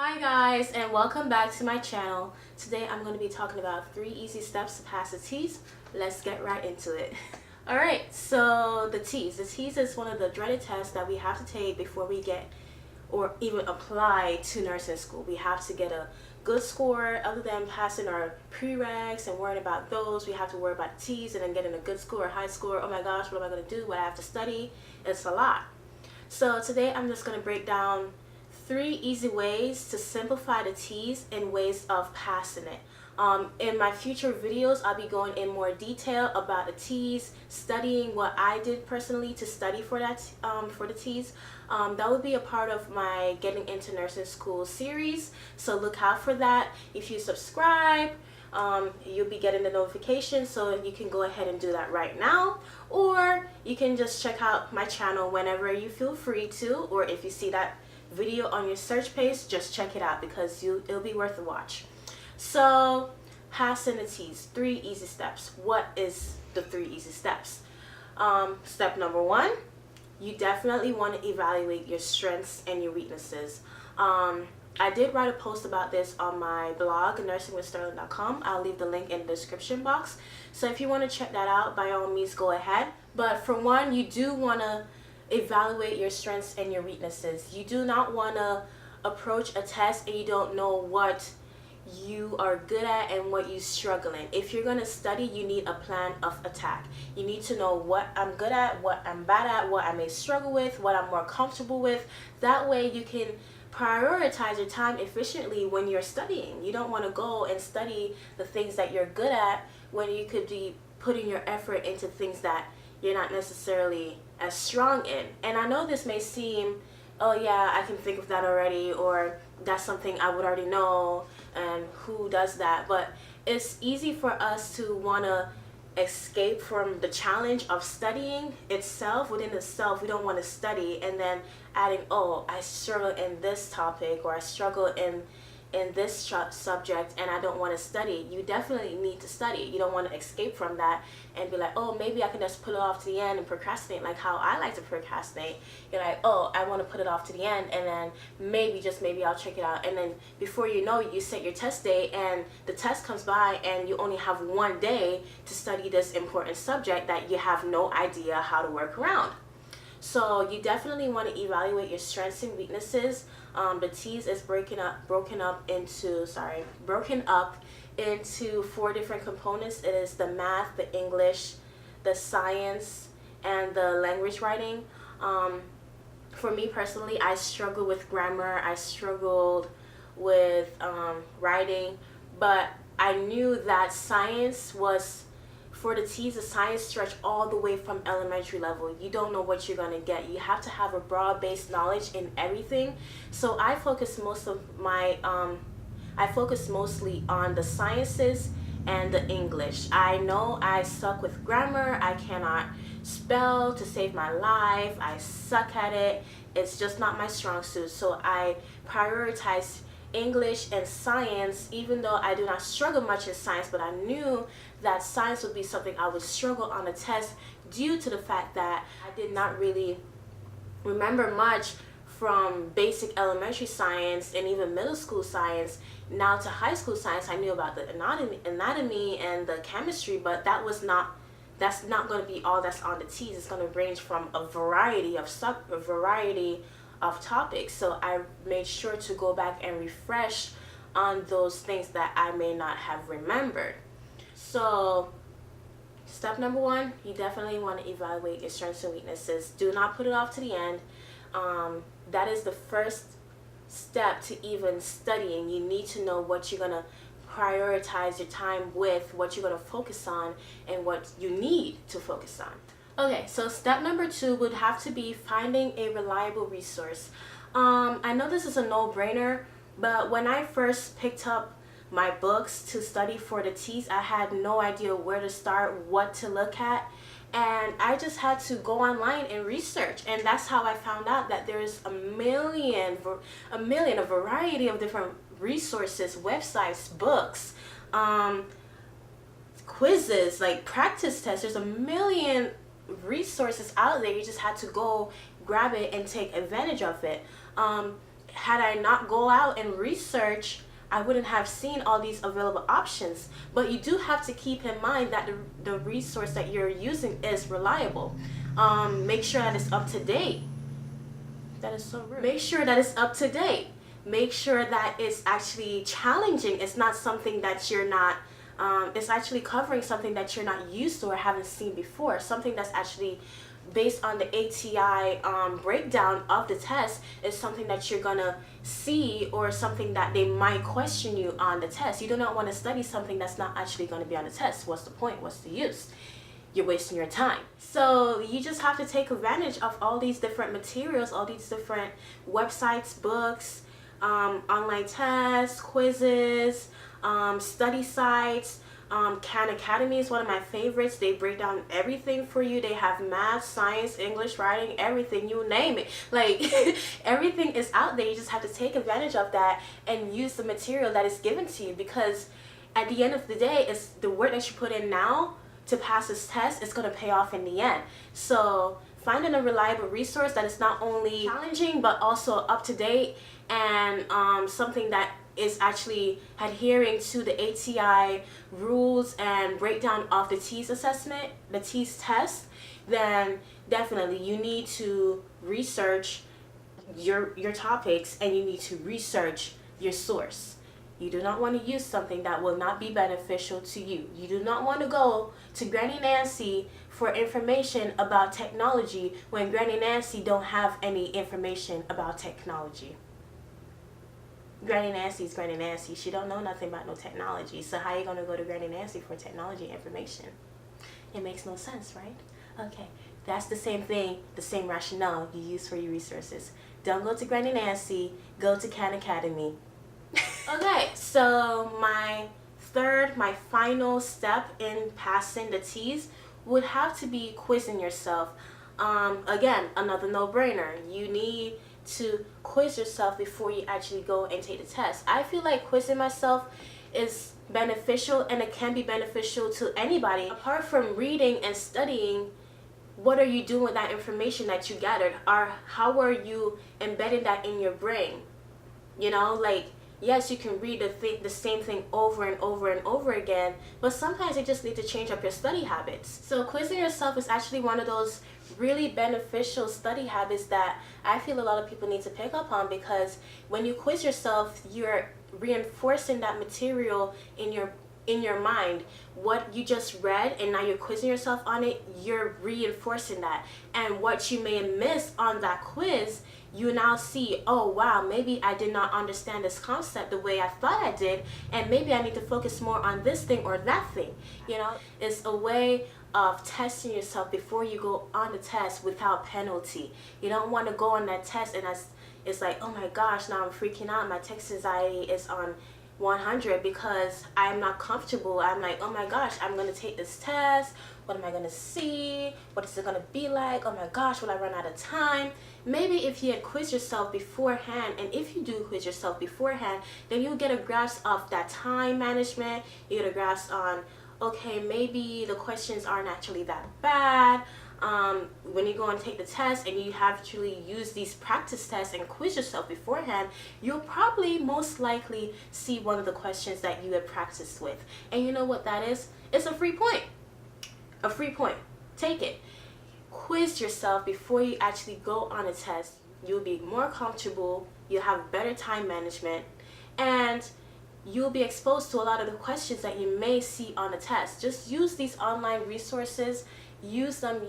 Hi guys, and welcome back to my channel. Today I'm going to be talking about 3 easy steps to pass the TEAS. Let's get right into it. Alright, so the TEAS. The TEAS is one of the dreaded tests that we have to take before we get or even apply to nursing school. We have to get a good score. Other than passing our prereqs and worrying about those, we have to worry about the TEAS and then getting a good score or high score. Oh my gosh, what am I going to do? What I have to study? It's a lot. So today I'm just going to break down 3 easy ways to simplify the TEAS and ways of passing it. In my future videos, I'll be going in more detail about the TEAS, studying what I did personally to study for that for the TEAS. That would be a part of my Getting Into Nursing School series, so look out for that. If you subscribe, you'll be getting the notification, so you can go ahead and do that right now, or you can just check out my channel whenever you feel free to, or if you see that video on your search page, just check it out because it'll be worth a watch. So passing the TEAS, 3 easy steps. What is the 3 easy steps? Step number 1, you definitely want to evaluate your strengths and your weaknesses. I did write a post about this on my blog, nursingwithsterling.com. I'll leave the link in the description box. So if you want to check that out, by all means go ahead. But for one, you do want to evaluate your strengths and your weaknesses. You do not want to approach a test and you don't know what you are good at and what you struggle in. If you're going to study, you need a plan of attack. You need to know what I'm good at, what I'm bad at, what I may struggle with, what I'm more comfortable with. That way you can prioritize your time efficiently when you're studying. You don't want to go and study the things that you're good at when you could be putting your effort into things that you're not necessarily as strong in. And I know this may seem, oh yeah, I can think of that already, or that's something I would already know, and who does that? But it's easy for us to want to escape from the challenge of studying itself. Within itself, we don't want to study and then adding, oh, I struggle in this topic, or I struggle in this subject and I don't want to study. You definitely need to study. You don't want to escape from that and be like, oh, maybe I can just put it off to the end and procrastinate, like how I like to procrastinate. You're like, oh, I want to put it off to the end, and then maybe, just maybe, I'll check it out. And then before you know it, you set your test date and the test comes by and you only have one day to study this important subject that you have no idea how to work around. So you definitely want to evaluate your strengths and weaknesses. The TEAS is broken up into 4 different components. It is the math, the English, the science, and the language writing. For me personally, I struggled with grammar. I struggled with writing, but I knew that science was, for the TEAS, the science stretch all the way from elementary level. You don't know what you're going to get. You have to have a broad-based knowledge in everything. So I focus mostly on the sciences and the English. I know I suck with grammar. I cannot spell to save my life. I suck at it. It's just not my strong suit. So I prioritize English and science, even though I do not struggle much in science, but I knew that science would be something I would struggle on the test due to the fact that I did not really remember much from basic elementary science and even middle school science. Now to high school science, I knew about the anatomy and the chemistry, but that's not going to be all that's on the TEAS. It's going to range from a variety of topics. So I made sure to go back and refresh on those things that I may not have remembered. So step number 1, you definitely want to evaluate your strengths and weaknesses. Do not put it off to the end. That is the first step to even studying. You need to know what you're going to prioritize your time with, what you're going to focus on, and what you need to focus on. Okay, so step number 2 would have to be finding a reliable resource. I know this is a no-brainer, but when I first picked up my books to study for the TEAS, I had no idea where to start, what to look at, and I just had to go online and research. And that's how I found out that there's a variety of different resources, websites, books, quizzes, like practice tests. There's a million resources out there. You just had to go grab it and take advantage of it. had I not go out and research, I wouldn't have seen all these available options. But you do have to keep in mind that the resource that you're using is reliable. Make sure that it's up to date. That is so rude. Make sure that it's up to date. Make sure that it's actually challenging. It's not something that you're not, it's actually covering something that you're not used to or haven't seen before. Something that's actually based on the ATI breakdown of the test is something that you're gonna see, or something that they might question you on the test. You do not want to study something that's not actually going to be on the test. What's the point? What's the use? You're wasting your time. So you just have to take advantage of all these different materials, all these different websites, books, online tests, quizzes, study sites. Khan Academy is one of my favorites. They break down everything for you. They have math, science, English, writing, everything, you name it. Like everything is out there. You just have to take advantage of that and use the material that is given to you, because at the end of the day, it's the work that you put in now to pass this test is going to pay off in the end. So finding a reliable resource that is not only challenging but also up to date, and something that is actually adhering to the ATI rules and breakdown of the TEAS assessment, the TEAS test, then definitely you need to research your topics, and you need to research your source. You do not want to use something that will not be beneficial to you. You do not want to go to Granny Nancy for information about technology when Granny Nancy don't have any information about technology. Granny Nancy is Granny Nancy. She don't know nothing about no technology. So how are you going to go to Granny Nancy for technology information? It makes no sense, right? Okay, that's the same thing, the same rationale you use for your resources. Don't go to Granny Nancy, go to Khan Academy. Okay, so my final step in passing the TEAS would have to be quizzing yourself. Again, another no-brainer. You need to quiz yourself before you actually go and take the test. I feel like quizzing myself is beneficial, and it can be beneficial to anybody. Apart from reading and studying, what are you doing with that information that you gathered? Or how are you embedding that in your brain? You know, like, yes, you can read the same thing over and over and over again, but sometimes you just need to change up your study habits. So quizzing yourself is actually one of those really beneficial study habits that I feel a lot of people need to pick up on, because when you quiz yourself, you're reinforcing that material in your mind. What you just read and now you're quizzing yourself on it, you're reinforcing that. And what you may have missed on that quiz, you now see, oh wow, maybe I did not understand this concept the way I thought I did, and maybe I need to focus more on this thing or that thing. You know, it's a way of testing yourself before you go on the test without penalty. You don't want to go on that test and it's like, oh my gosh, now I'm freaking out. My test anxiety is on 100 because I'm not comfortable. I'm like, oh my gosh, I'm going to take this test. What am I going to see? What is it going to be like? Oh my gosh, will I run out of time? Maybe if you had quizzed yourself beforehand, and if you do quiz yourself beforehand, then you'll get a grasp of that time management. You get a grasp on, okay, maybe the questions aren't actually that bad. When you go and take the test and you actually use these practice tests and quiz yourself beforehand, you'll probably most likely see one of the questions that you had practiced with. And you know what that is? It's a free point. A free point. Take it. Quiz yourself before you actually go on a test. You'll be more comfortable, you'll have better time management, and you'll be exposed to a lot of the questions that you may see on a test. Just use these online resources. Use them,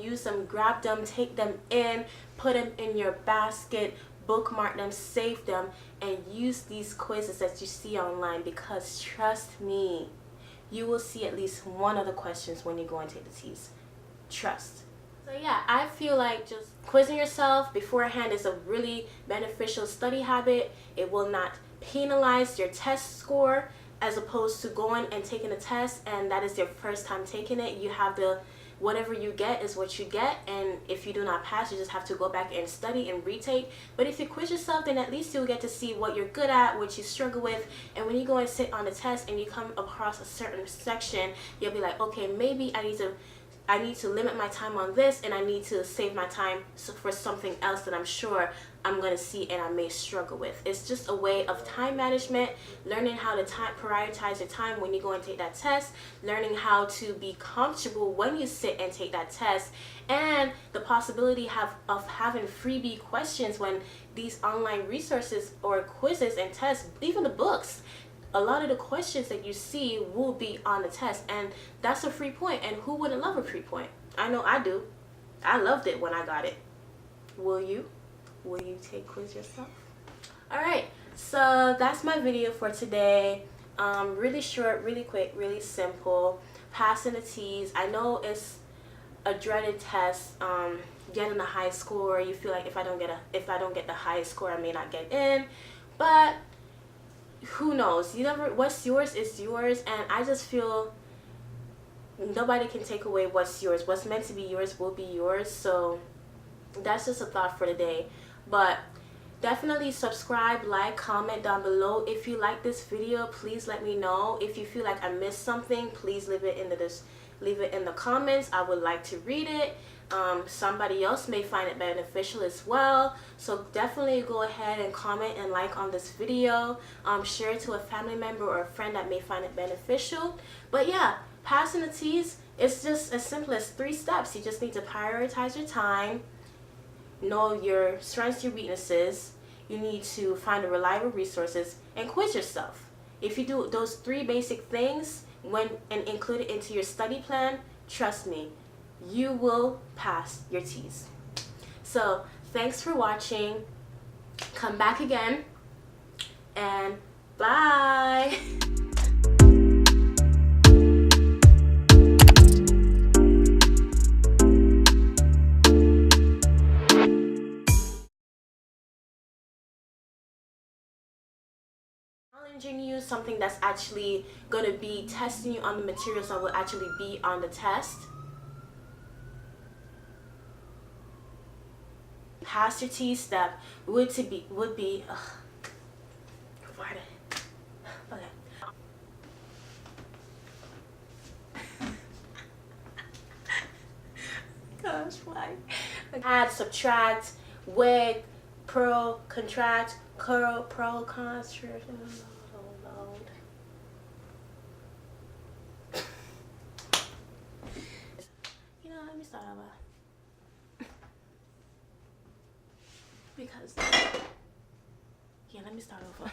grab them, take them in, put them in your basket, bookmark them, save them, and use these quizzes that you see online, because trust me, you will see at least one of the questions when you go and take the TEAS. Trust. So yeah, I feel like just quizzing yourself beforehand is a really beneficial study habit. It will not penalize your test score, as opposed to going and taking a test and that is your first time taking it. You have the whatever you get is what you get, and if you do not pass, you just have to go back and study and retake. But if you quiz yourself, then at least you'll get to see what you're good at, what you struggle with, and when you go and sit on the test and you come across a certain section, you'll be like, okay, maybe I need to I need to limit my time on this, and I need to save my time for something else that I'm sure I'm going to see and I may struggle with. It's just a way of time management, learning how to prioritize your time when you go and take that test, learning how to be comfortable when you sit and take that test, and the possibility of having freebie questions when these online resources or quizzes and tests, even the books, a lot of the questions that you see will be on the test, and that's a free point. And who wouldn't love a free point? I know I do. I loved it when I got it. Will you? Will you take quiz yourself? Alright, so that's my video for today. Really short, really quick, really simple. Passing the TEAS. I know it's a dreaded test. Getting a high score. You feel like if I don't get the highest score, I may not get in. But who knows? What's yours is yours, and I just feel nobody can take away what's yours. What's meant to be yours will be yours. So that's just a thought for today. But definitely subscribe, like, comment down below. If you like this video, please let me know. If you feel like I missed something, please leave it in the comments. I would like to read it. Somebody else may find it beneficial as well, so definitely go ahead and comment and like on this video. Share it to a family member or a friend that may find it beneficial. But yeah, passing the TEAS, it's just as simple as 3 steps. You just need to prioritize your time, know your strengths, your weaknesses. You need to find the reliable resources and quiz yourself. If you do those 3 basic things and include it into your study plan, trust me, you will pass your TEAS. So thanks for watching. Come back again, and bye. Challenging you, something that's actually going to be testing you on the materials that will actually be on the test. Pass your TEAS step would be okay. Gosh, why? Add, subtract, wig, pro, contract, curl, pro, contract. You know, let me start over. Because, yeah, let me start over.